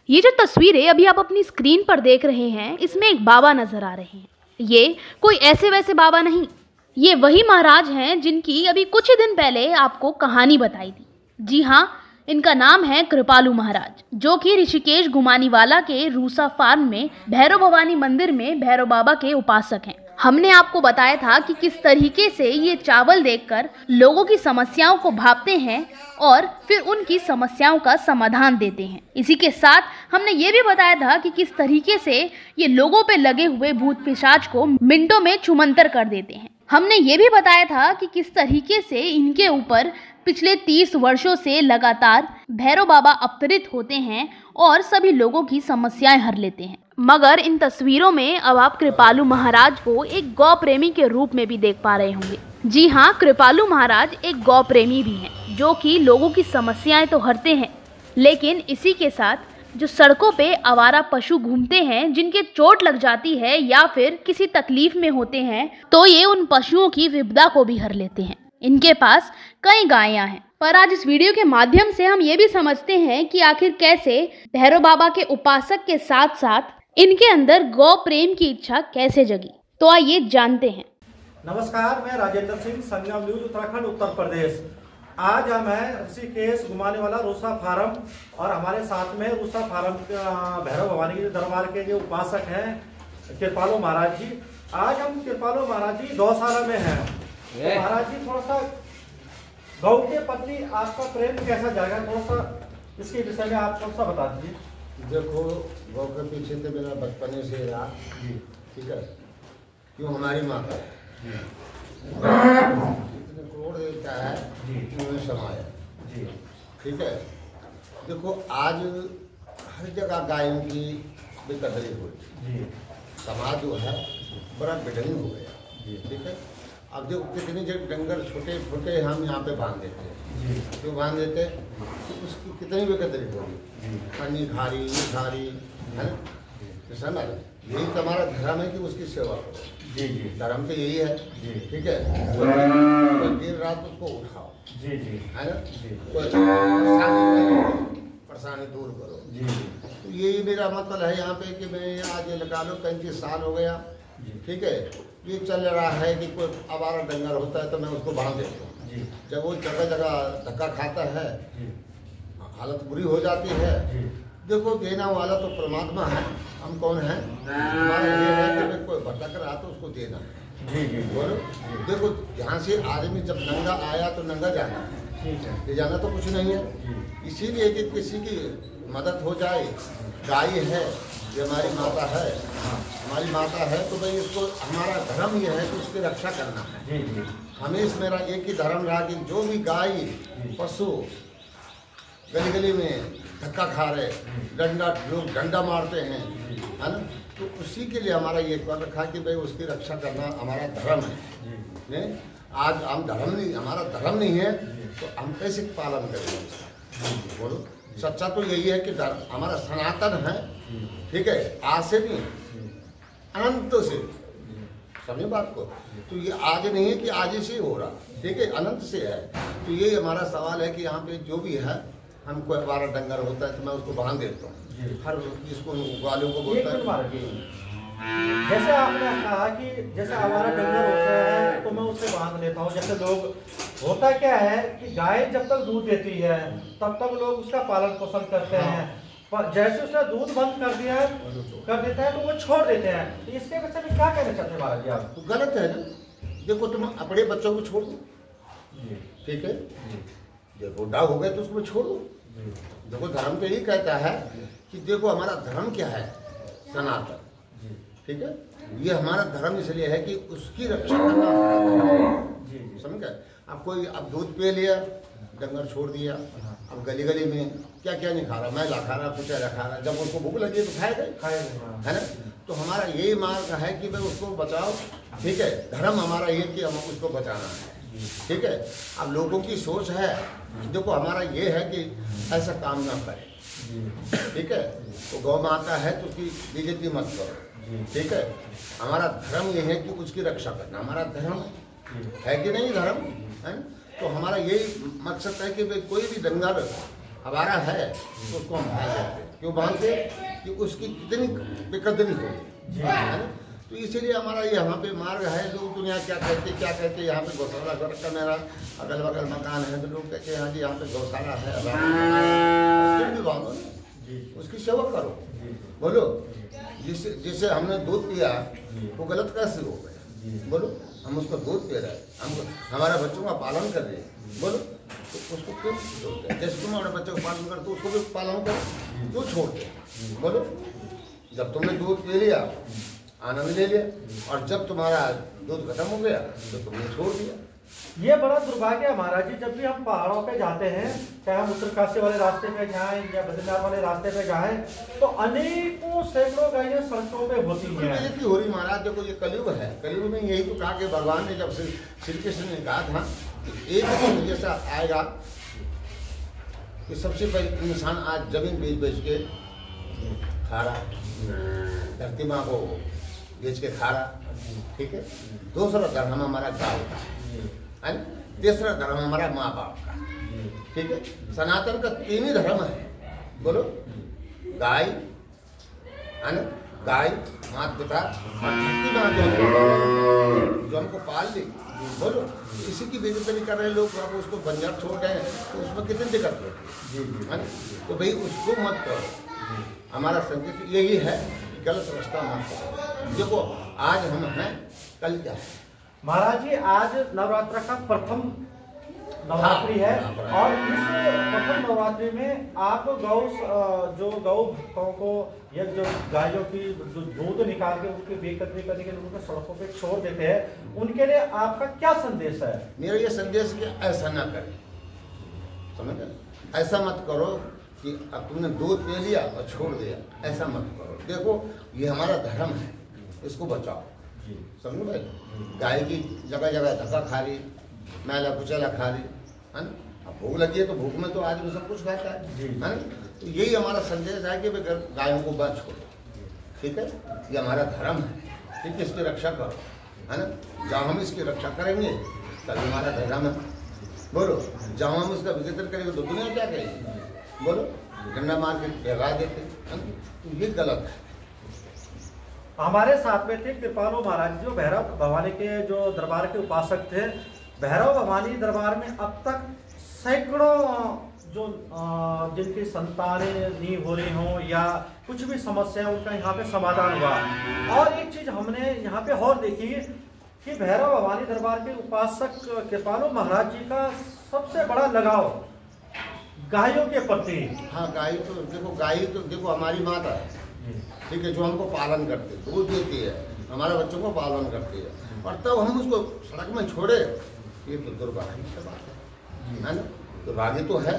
ये जो तस्वीरें अभी आप अपनी स्क्रीन पर देख रहे हैं, इसमें एक बाबा नजर आ रहे हैं। ये कोई ऐसे वैसे बाबा नहीं, ये वही महाराज हैं जिनकी अभी कुछ ही दिन पहले आपको कहानी बताई थी। जी हाँ, इनका नाम है कृपालू महाराज, जो कि ऋषिकेश गुमानीवाला के रूसा फार्म में भैरव भवानी मंदिर में भैरव बाबा के उपासक हैं। हमने आपको बताया था कि किस तरीके से ये चावल देकर लोगों की समस्याओं को भांपते हैं और फिर उनकी समस्याओं का समाधान देते हैं। इसी के साथ हमने ये भी बताया था कि किस तरीके से ये लोगों पे लगे हुए भूत पिशाच को मिनटों में छुमंतर कर देते हैं। हमने ये भी बताया था कि किस तरीके से इनके ऊपर पिछले 30 वर्षों से लगातार भैरव बाबा अवतरित होते हैं और सभी लोगों की समस्याएं हर लेते हैं। मगर इन तस्वीरों में अब आप कृपालू महाराज को एक गौ प्रेमी के रूप में भी देख पा रहे होंगे। जी हाँ, कृपालू महाराज एक गौ प्रेमी भी हैं, जो कि लोगों की समस्याएं तो हरते हैं, लेकिन इसी के साथ जो सड़कों पे आवारा पशु घूमते हैं, जिनके चोट लग जाती है या फिर किसी तकलीफ में होते हैं, तो ये उन पशुओं की विपदा को भी हर लेते हैं। इनके पास कई गायें हैं, पर आज इस वीडियो के माध्यम से हम ये भी समझते हैं कि आखिर कैसे भैरव बाबा के उपासक के साथ साथ इनके अंदर गौ प्रेम की इच्छा कैसे जगी। तो आइए जानते हैं। नमस्कार, मैं राजेंद्र सिंह, संगम न्यूज, उत्तराखंड, उत्तर प्रदेश। आज हम हैं ऋषिकेश गुमानीवाला रूसा फार्म और हमारे साथ में रूसा फार्म भैरव भवानी के दरबार के जो उपासक हैं कृपालू महाराज जी। आज हम कृपालू महाराज जी गौशाला में हैं। तो महाराज जी, थोड़ा सा गौ के प्रति आपका प्रेम कैसा जाएगा, थोड़ा सा इसके विषय में आप थोड़ा सा बता दीजिए। देखो, गौ के पीछे तो मेरा बचपन से रहा, ठीक है, क्यों हमारी माता है, इतने करोड़ देता है उन्हें समाया, ठीक है। देखो, आज हर जगह गायों की बेकदरी हो रही, समाज जो है बड़ा बेढंग हो गया, ठीक है। अब देखो कितनी जगह डंगर छोटे छोटे हम यहाँ पे बांध देते हैं, क्यों बांध देते हैं, तो उसकी कितनी बेकदरी होगी, पानी खारी है ना, तो समझ यही तो हमारा धर्म है कि उसकी सेवा करो। धर्म तो यही है, ठीक है। दिन रात उसको उठाओ, है ना, परेशानी दूर करो। तो यही मेरा मतलब है यहाँ पे कि मैं आज लगा लो 35 साल हो गया, ठीक है। ये चल रहा है कि कोई आवारा डंगर होता है तो मैं उसको बांध देता हूँ। जब वो जगह जगह धक्का खाता है, हालत बुरी हो जाती है। देखो, देना वाला तो परमात्मा है, हम कौन है, हमारा ये है कि कोई भटक रहा तो उसको देना है। बोलो, देखो यहाँ से आदमी जब नंगा आया तो नंगा जाना है, ये जाना तो कुछ नहीं है। इसीलिए कि किसी की मदद हो जाए। गाय है, ये हमारी माता है, हमारी माता है, तो भाई इसको हमारा धर्म ये है कि उसकी रक्षा करना है। हमें मेरा एक ही धर्म रहा कि जो भी गाय पशु गली गली में धक्का खा रहे, लोग डंडा मारते हैं, है ना, तो उसी के लिए हमारा ये कर रखा कि भाई उसकी रक्षा करना हमारा धर्म है। आज हम धर्म नहीं, हमारा धर्म नहीं है तो हम कैसे पालन करेंगे उसका, बोलो। सच्चा तो यही है कि हमारा सनातन है, ठीक है, आज से नहीं अनंत से, समझे बात को। तो ये आज नहीं है कि आज से हो रहा, ठीक है, अनंत से है। तो ये हमारा सवाल है कि यहाँ पे जो भी है, हमको हमारा डंगर होता है तो मैं उसको बांध देता हूँ, हर जिसको वालों को बोलता है। जैसे आपने कहा कि जैसे हमारा डंगर होता है तो मैं उसे बांध लेता हूँ। जैसे लोग, होता क्या है कि गाय जब तक दूध देती है तब तक लोग उसका पालन पोषण करते हैं, पर जैसे उसने दूध बंद कर देता है तो वो छोड़ देते हैं। तो इसके विषय में क्या कहना चाहते हैं महाराज जी आप? तो गलत है ना। देखो, तुम अपने बच्चों को छोड़ दो, ठीक है, जब बुढ़ा हो गए तो उसको छोड़ दो। देखो, धर्म तो यही कहता है कि देखो हमारा धर्म क्या है, सनातन, ठीक है। ये हमारा धर्म इसलिए है कि उसकी रक्षा करना हमारा धर्म, समझ गए। अब कोई अब दूध पी लिया, डंगर छोड़ दिया, अब गली गली में क्या क्या नहीं खा रहा, मैला खा रहा, कुचैला खा रहा, जब उसको भूख लगी तो खाएगा, है ना। तो हमारा यही मार्ग है कि भाई उसको बचाओ, ठीक है। धर्म हमारा ये कि हम उसको बचाना है, ठीक है। अब लोगों की सोच है, देखो हमारा ये है कि ऐसा काम ना करें, ठीक है। तो गौ माता है तो उसकी बेइज्जती मत करो, ठीक है। हमारा धर्म ये है कि उसकी रक्षा करना, हमारा धर्म है कि नहीं, धर्म है। तो हमारा यही मकसद है कि भाई कोई भी डंगर हमारा है तो उसको हम खा सकते हैं। क्यों बांधते कि उसकी कितनी बेकदरी हो, है ना। तो इसीलिए हमारा ये यहाँ पे मार्ग है। लोग दुनिया क्या कहते यहाँ पे गौशाला घर का मेरा अगल बगल मकान है, तो लोग कहते हैं हाँ जी यहाँ पे गौशाला है, फिर भी बांधो, उसकी सेवा करो। बोलो, जिसे हमने दूध पिया वो गलत कैसे हो गया? बोलो, हम उसका दूध पी रहे हैं, हम हमारे बच्चों का पालन कर रहे हैं, बोलो तो उसको क्यों छोड़ते? जैसे तुम अपने बच्चों का पालन करते हो उसको भी पालन करो, क्यों छोड़ते? बोलो, जब तुमने दूध पी लिया, आनंद ले लिया, और जब तुम्हारा दूध खत्म हो गया तो तुमने छोड़ दिया। ये बड़ा दुर्भाग्य है महाराज जी। जब भी हम पहाड़ों पे जाते हैं, चाहे हम उत्तरकाशी वाले रास्ते पे जाएं या बद्रीनाथ वाले रास्ते पे जाएं, तो अनेकों सैकड़ों गायें सड़कों पे होती हैं। ये की हो रही महाराज, देखो ये कलयुग है। कलयुग में यही तो कहा कि भगवान ने, जब श्री कृष्ण ने कहा था कि एक दिन जैसा आएगा कि सबसे पहले इंसान आज जमीन बेच के खा रहा, धरती माँ को बेच के खा रहा, ठीक है। दूसरा धर्म हमारा गाँव का है, तीसरा धर्म हमारा माँ बाप का, ठीक है। सनातन का 3 ही धर्म है। बोलो, गाय है ना, गाय, माता पिता और धरती माँ जो हमको पाल ली। बोलो, इसी की बेइज्जती कर रहे लोग, अब उसको बंजर छोड़ गए तो उसमें कितनी दिक्कत होती है ना। तो भाई उसको मत करो। हमारा संकेत यही है, गलत रास्ता मत करो। देखो आज हम हैं, कल क्या है महाराज जी। आज नवरात्र का प्रथम नवरात्रि है, और इस प्रथम नवरात्रि में आप गौ भक्तों को या जो गायों की जो दूध निकाल के उनकी बेकदरी करने के लिए उनको सड़कों पे छोड़ देते हैं, उनके लिए आपका क्या संदेश है? मेरा ये संदेश कि ऐसा ना करें, समझ गए? ऐसा मत करो कि अब तुमने दूध पी लिया और छोड़ दिया, ऐसा मत करो। देखो ये हमारा धर्म है, इसको बचाओ, समझो भाई। गाय की जगह जगह धक्का खा रही, मैला कुचैला खा रही, है ना। अब भूख लगी है तो भूख में तो आदमी सब कुछ खाता है ना। तो यही हमारा संदेश है कि गायों को बच छोड़ो, ठीक है। ये हमारा धर्म है, ठीक है। इसकी रक्षा करो, है ना। जहाँ हम इसकी रक्षा करेंगे तब हमारा धर्म है। बोलो, जहाँ हम इसका विघटन करेंगे तो दुनिया क्या कहेगी? बोलो, डंडा मार के भगा देते, है ना। तो ये गलत है। हमारे साथ में थे कृपालु महाराज, जो भैरव भवानी के जो दरबार के उपासक थे। भैरव भवानी दरबार में अब तक सैकड़ों जो जिनकी संतानें नहीं हो रही हों या कुछ भी समस्या है, उनका यहाँ पे समाधान हुआ। और एक चीज हमने यहाँ पे और देखी कि भैरव भवानी दरबार के उपासक कृपालु महाराज जी का सबसे बड़ा लगाव गायों के प्रति। हाँ, गाय तो देखो हमारी माता है, ठीक है, जो हमको पालन करती है, दूध देती है, हमारे बच्चों को पालन करती है, और तब हम उसको सड़क में छोड़े, ये तो दुर्भाग्य की बात है ना। दुर्भाग्य तो है।